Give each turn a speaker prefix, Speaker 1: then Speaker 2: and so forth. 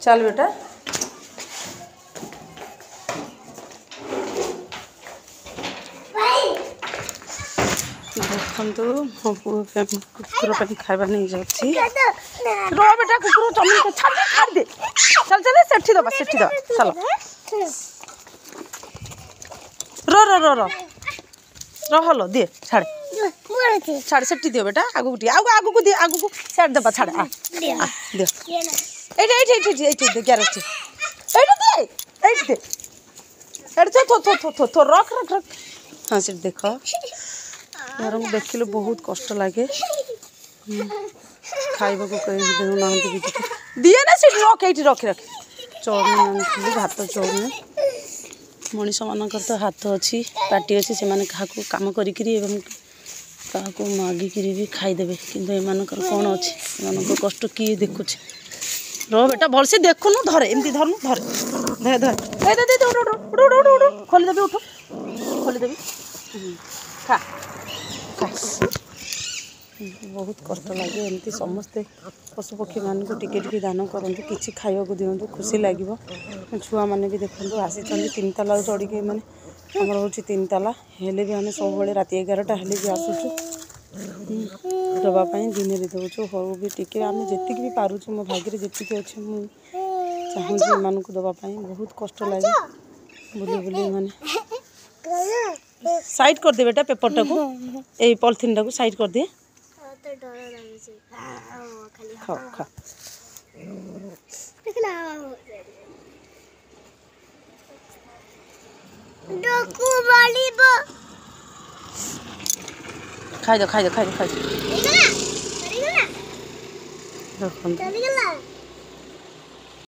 Speaker 1: चल बेटा देखो मो कुकुर पर खाइबा नहीं जाऊँगी रो बेटा कुकुर चल छाड़ दे चल चल सेठी दबा चल रो रो रो रो रहो दिए छाड़ छाड़ सेठी दियो बेटा आगू आगू को दिए आगू को छाड़ दबा छाड़ दियो ग्यारह थो रख रख रख हाँ से देख यार देखिले बहुत कष्ट लगे खाइबा को कहीं देना दिए ना सीट रख ये रख रख चौड़ भात चौड़ मनीष मानक तो हाथ अच्छी पार्टी अच्छी से क्या कम कर मागिक भी खाईदे कि एम कौन अच्छे कष्ट किए देखुच रो बेटा भलसे देखुनु धरे एमती धरनु धरे धर खोलीदेवी उठ खोलीदेवी खा बहुत कष्ट लगे एमती समस्ते पशुपक्षी मान को टिके दान करूँ कि खाया दिंतु खुशी लगे छुआ मैंने भी देखो आसी 3 ताला चढ़ी मैंने आमर हूँ 3 ताला हेले भी आम सब राति 11टा हेले भी आसुचु दवापाई दिन में दौचु हो भी टिके आम जी भी पारुचु मो भाग्य जी अच्छे मुझे चाहूँगी एम को दवापाई बहुत कष्ट लगे बुली बुली माने साइड कर दे बेटा पेपर टाकू ए पॉलिथिन टाकू साइड कर दे खा खा खाई दो